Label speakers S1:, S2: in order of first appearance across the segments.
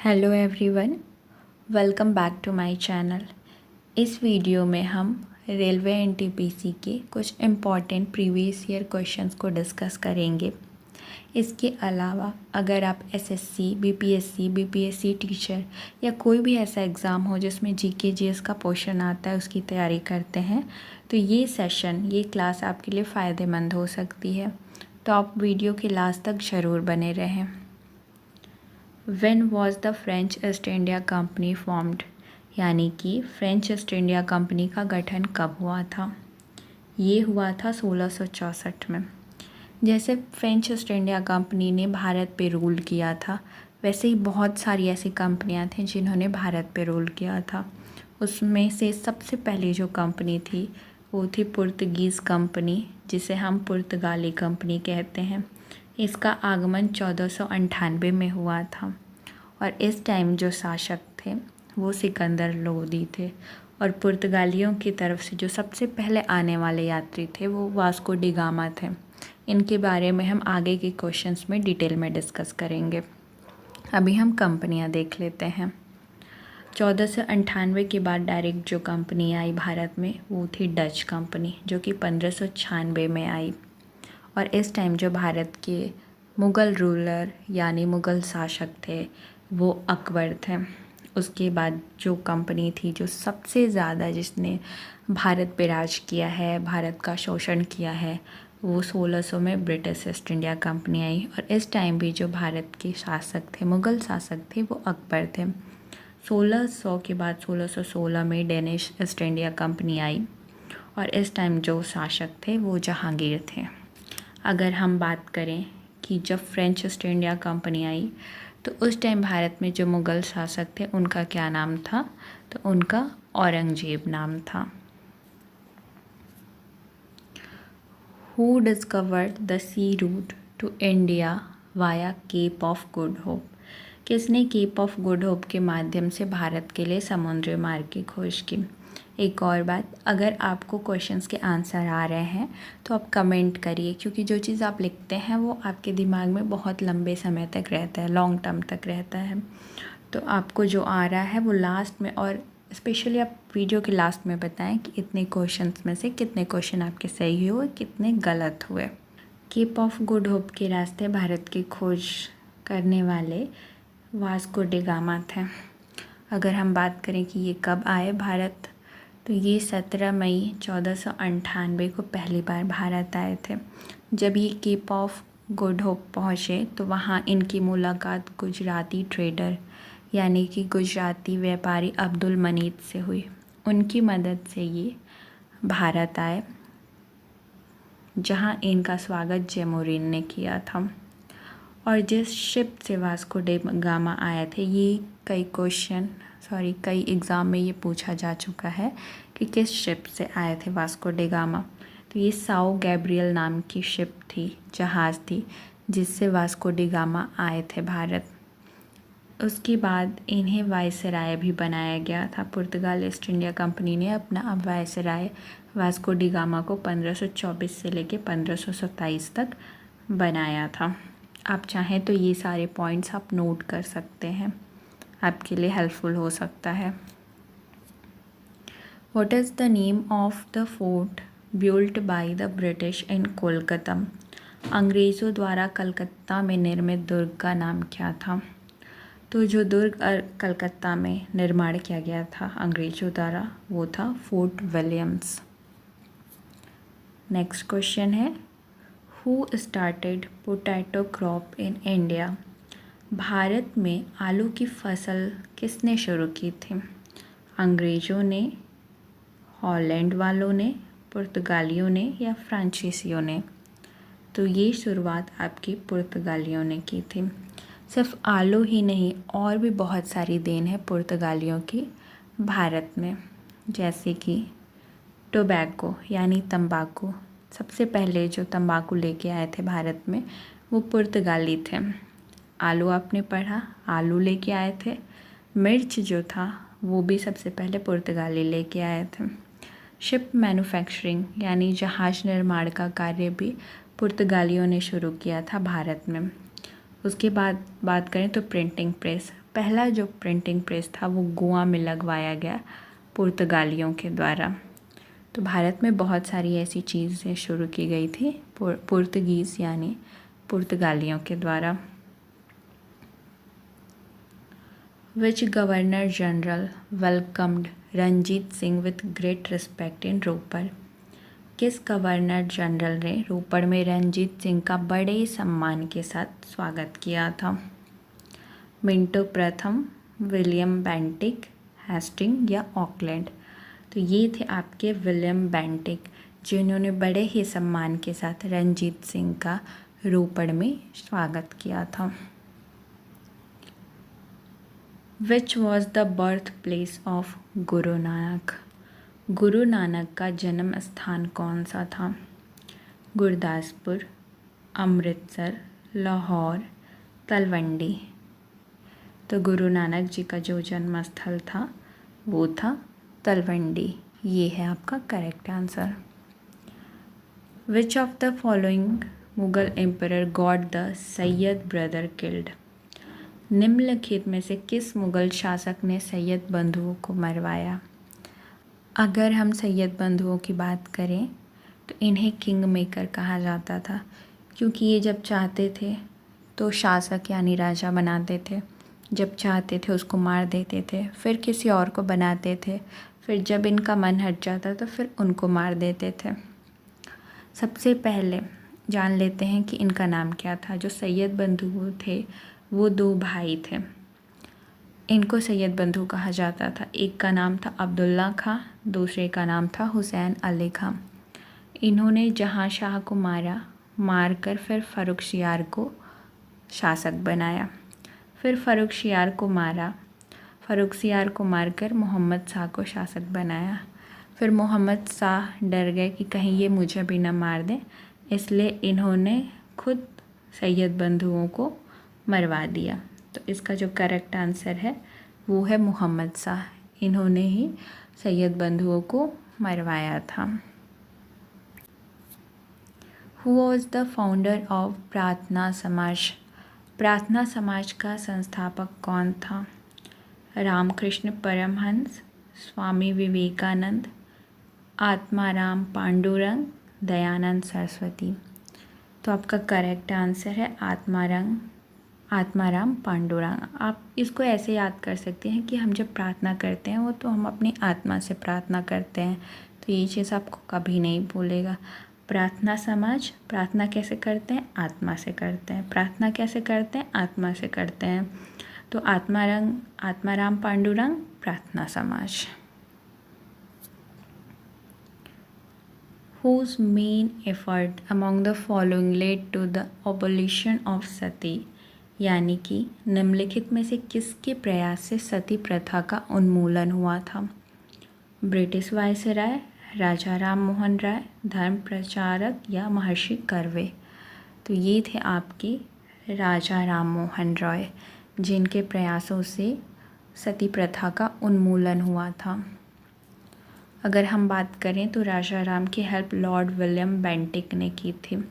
S1: Hello everyone, welcome back to my channel. इस video में हम रेलवे एनटीपीसी के कुछ इम्पॉर्टेंट प्रीवियस ईयर क्वेश्चंस को डिस्कस करेंगे। इसके अलावा अगर आप एसएससी, बीपीएससी टीचर या कोई भी ऐसा एग्ज़ाम हो जिसमें जीके जीएस का पोर्शन आता है उसकी तैयारी करते हैं तो ये क्लास आपके लिए फ़ायदेमंद हो सकती है। तो आप वीडियो के लास्ट तक ज़रूर बने रहें। When was the French East India Company formed? यानी कि फ्रेंच ईस्ट इंडिया कंपनी का गठन कब हुआ था? ये हुआ था 1664 में। जैसे फ्रेंच ईस्ट इंडिया कंपनी ने भारत पे रूल किया था, वैसे ही बहुत सारी ऐसी कंपनियां थीं जिन्होंने भारत पे रूल किया था। उसमें से सबसे पहली जो कंपनी थी वो थी पुर्तगीज़ कंपनी, जिसे हम पुर्तगाली कंपनी कहते हैं। इसका आगमन 1498 में हुआ था और इस टाइम जो शासक थे वो सिकंदर लोदी थे और पुर्तगालियों की तरफ से जो सबसे पहले आने वाले यात्री थे वो वास्को डी गामा थे। इनके बारे में हम आगे के क्वेश्चंस में डिटेल में डिस्कस करेंगे। अभी हम कंपनियां देख लेते हैं। 1498 के बाद डायरेक्ट जो कंपनी आई भारत में वो थी डच कंपनी, जो कि 1596 में आई। और इस टाइम जो भारत के मुग़ल रूलर यानी मुग़ल शासक थे वो अकबर थे। उसके बाद जो कंपनी थी जो सबसे ज़्यादा जिसने भारत पे राज किया है, भारत का शोषण किया है, वो 1600 में ब्रिटिश ईस्ट इंडिया कंपनी आई। और इस टाइम भी जो भारत के शासक थे, मुग़ल शासक थे, वो अकबर थे। 1600 के बाद 1616 में डेनिश ईस्ट इंडिया कंपनी आई और इस टाइम जो शासक थे वो जहांगीर थे। अगर हम बात करें कि जब फ्रेंच ईस्ट इंडिया कंपनी आई तो उस टाइम भारत में जो मुग़ल शासक थे उनका क्या नाम था? तो उनका औरंगजेब नाम था। Who discovered the sea route to India via Cape of Good Hope? किसने केप ऑफ गुड होप के माध्यम से भारत के लिए समुद्री मार्ग की खोज की? एक और बात, अगर आपको क्वेश्चंस के आंसर आ रहे हैं तो आप कमेंट करिए, क्योंकि जो चीज़ आप लिखते हैं वो आपके दिमाग में बहुत लंबे समय तक रहता है, लॉन्ग टर्म तक रहता है। तो आपको जो आ रहा है वो लास्ट में, और स्पेशली आप वीडियो के लास्ट में बताएं कि इतने क्वेश्चंस में से कितने क्वेश्चन आपके सही हुए, कितने गलत हुए। केप ऑफ गुड होप के रास्ते भारत की खोज करने वाले वास्को डी गामा थे। अगर हम बात करें कि ये कब आए भारत, तो ये 17 मई 1498 को पहली बार भारत आए थे। जब ये केप ऑफ गुड होप पहुँचे तो वहाँ इनकी मुलाकात गुजराती ट्रेडर यानी कि गुजराती व्यापारी अब्दुल मनीत से हुई। उनकी मदद से ये भारत आए, जहाँ इनका स्वागत जैमोरिन ने किया था। और जिस शिप से वास्को डी गामा आए थे, ये कई एग्ज़ाम में ये पूछा जा चुका है कि किस शिप से आए थे वास्को डी गामा। तो ये साओ गैब्रियल नाम की शिप थी, जहाज़ थी, जिससे वास्को डी गामा आए थे भारत। उसके बाद इन्हें वायसराय भी बनाया गया था। पुर्तगाल ईस्ट इंडिया कंपनी ने अपना वायसराय वास्को डी गामा को 1524 से लेकर 1527 तक बनाया था। आप चाहें तो ये सारे पॉइंट्स आप नोट कर सकते हैं, आपके लिए हेल्पफुल हो सकता है। What is the name of the fort built by the British in Kolkata? अंग्रेज़ों द्वारा कलकत्ता में निर्मित दुर्ग का नाम क्या था? तो जो दुर्ग कलकत्ता में निर्माण किया गया था अंग्रेज़ों द्वारा वो था फोर्ट विलियम्स। नेक्स्ट क्वेश्चन है, who started potato crop in India? Bharat में आलू की फसल किसने शुरू की थी? अंग्रेज़ों ने, हॉलैंड वालों ने, पुर्तगालियों ने या फ्रांसीसियों ने? तो ये शुरुआत आपकी पुर्तगालियों ने की थी। सिर्फ आलू ही नहीं, और भी बहुत सारी देन है पुर्तगालियों की भारत में, जैसे कि टोबैको यानी तंबाकू। सबसे पहले जो तंबाकू लेके आए थे भारत में वो पुर्तगाली थे। आलू आपने पढ़ा, आलू लेके आए थे। मिर्च जो था वो भी सबसे पहले पुर्तगाली लेके आए थे। शिप मैन्युफैक्चरिंग यानी जहाज निर्माण का कार्य भी पुर्तगालियों ने शुरू किया था भारत में। उसके बाद बात करें तो प्रिंटिंग प्रेस, पहला जो प्रिंटिंग प्रेस था वो गोवा में लगवाया गया पुर्तगालियों के द्वारा। तो भारत में बहुत सारी ऐसी चीज़ें शुरू की गई थी पुर्तगीज़ यानी पुर्तगालियों के द्वारा। Which governor general welcomed Ranjit Singh with great respect in Ropar. किस गवर्नर जनरल ने रोपड़ में रंजीत सिंह का बड़े सम्मान के साथ स्वागत किया था? मिंटो प्रथम, विलियम बेंटिक, हेस्टिंग या ऑकलैंड। तो ये थे आपके विलियम बेंटिक, जिन्होंने बड़े ही सम्मान के साथ रंजीत सिंह का रोपड़ में स्वागत किया था। Which was the birth place of Guru Nanak. Guru Nanak का जन्म स्थान कौन सा था? गुरदासपुर, अमृतसर, लाहौर, तलवंडी। तो गुरु नानक जी का जो जन्म स्थल था वो था तलवंडी। ये है आपका correct answer. Which of the following Mughal emperor got the Syed brother killed. निम्नलिखित में से किस मुगल शासक ने सैयद बंधुओं को मरवाया? अगर हम सैयद बंधुओं की बात करें तो इन्हें किंग मेकर कहा जाता था, क्योंकि ये जब चाहते थे तो शासक यानी राजा बनाते थे, जब चाहते थे उसको मार देते थे, फिर किसी और को बनाते थे, फिर जब इनका मन हट जाता तो फिर उनको मार देते थे। सबसे पहले जान लेते हैं कि इनका नाम क्या था। जो सैयद बंधु थे वो 2 भाई थे, इनको सैयद बंधु कहा जाता था। एक का नाम था अब्दुल्ला खां, दूसरे का नाम था हुसैन अली खां। इन्होंने जहाँ शाह को मारकर फिर फ़र्रुखशियार को शासक बनाया। फिर फ़र्रुखशियार को मारकर मोहम्मद शाह को शासक बनाया। फिर मोहम्मद शाह डर गए कि कहीं ये मुझे भी न मार दें, इसलिए इन्होंने खुद सैयद बंधुओं को मरवा दिया। तो इसका जो करेक्ट आंसर है वो है मोहम्मद शाह। इन्होंने ही सैयद बंधुओं को मरवाया था। Who was the founder of प्रार्थना समाज। प्रार्थना समाज का संस्थापक कौन था? रामकृष्ण परमहंस, स्वामी विवेकानंद, आत्माराम पांडुरंग, दयानंद सरस्वती। तो आपका करेक्ट आंसर है आत्माराम पांडुरंग। आप इसको ऐसे याद कर सकते हैं कि हम जब प्रार्थना करते हैं वो तो हम अपनी आत्मा से प्रार्थना करते हैं, तो ये चीज़ आपको कभी नहीं भूलेगा। प्रार्थना समाज प्रार्थना कैसे करते हैं? आत्मा से करते हैं। प्रार्थना कैसे करते हैं? आत्मा से करते हैं। तो आत्माराम पांडुरंग प्रार्थना समाज। Whose main effort among the following led to the abolition of sati। यानी कि निम्नलिखित में से किसके प्रयास से सती प्रथा का उन्मूलन हुआ था? ब्रिटिश वायसराय, राजा राम मोहन राय, धर्म प्रचारक या महर्षि कर्वे। तो ये थे आपके राजा राम मोहन राय, जिनके प्रयासों से सती प्रथा का उन्मूलन हुआ था। अगर हम बात करें तो राजा राम की हेल्प लॉर्ड विलियम बेंटिक ने की थी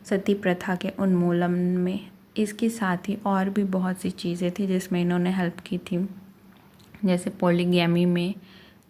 S1: सती प्रथा के उन्मूलन में। इसके साथ ही और भी बहुत सी चीज़ें थी जिसमें इन्होंने हेल्प की थी, जैसे पॉलीगैमी में,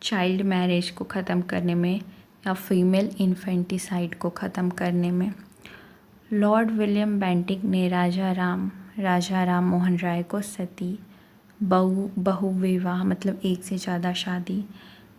S1: चाइल्ड मैरिज को ख़त्म करने में या फीमेल इन्फेंटिसाइड को ख़त्म करने में। लॉर्ड विलियम बेंटिक ने राजा राम मोहन राय को सती, बहु विवाह मतलब एक से ज़्यादा शादी,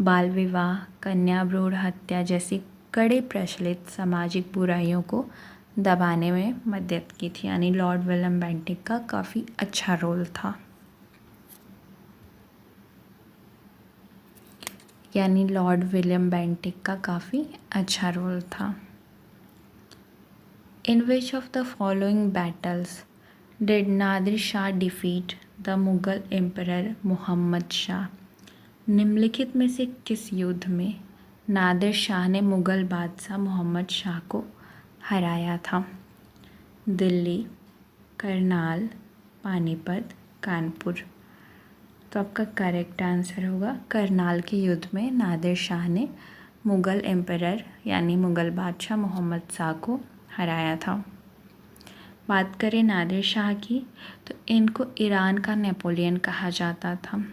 S1: बाल विवाह, कन्या भ्रूण हत्या जैसी कड़े प्रचलित सामाजिक बुराइयों को दबाने में मदद की थी। यानी लॉर्ड विलियम बेंटिक का काफ़ी अच्छा रोल था। In which of the following battles did Nadir Shah defeat the Mughal emperor Mohammad Shah. निम्नलिखित में से किस युद्ध में नादिर शाह ने मुग़ल बादशाह मोहम्मद शाह को हराया था? दिल्ली, करनाल, पानीपत, कानपुर। तो आपका करेक्ट आंसर होगा करनाल के युद्ध में नादिर शाह ने मुग़ल एम्परर यानी मुग़ल बादशाह मोहम्मद शाह को हराया था। बात करें नादिर शाह की, तो इनको ईरान का नेपोलियन कहा जाता था।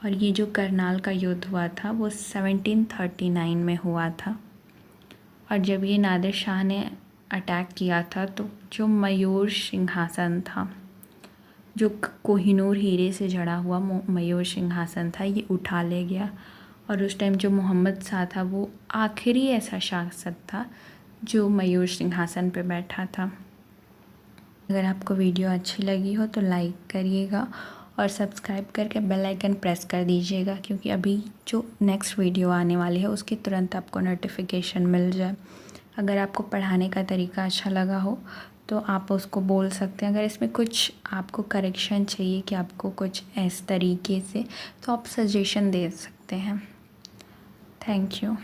S1: और ये जो करनाल का युद्ध हुआ था वो 1739 में हुआ था। और जब ये नादिर शाह ने अटैक किया था तो जो मयूर सिंहासन था, जो कोहिनूर हीरे से जड़ा हुआ मयूर सिंहासन था, ये उठा ले गया। और उस टाइम जो मोहम्मद शाह था वो आखिरी ऐसा शासक था जो मयूर सिंहासन पे बैठा था। अगर आपको वीडियो अच्छी लगी हो तो लाइक करिएगा और सब्सक्राइब करके बेल आइकन प्रेस कर दीजिएगा, क्योंकि अभी जो नेक्स्ट वीडियो आने वाली है उसकी तुरंत आपको नोटिफिकेशन मिल जाए। अगर आपको पढ़ाने का तरीका अच्छा लगा हो तो आप उसको बोल सकते हैं। अगर इसमें कुछ आपको करेक्शन चाहिए कि आपको कुछ इस तरीके से, तो आप सजेशन दे सकते हैं। Thank you.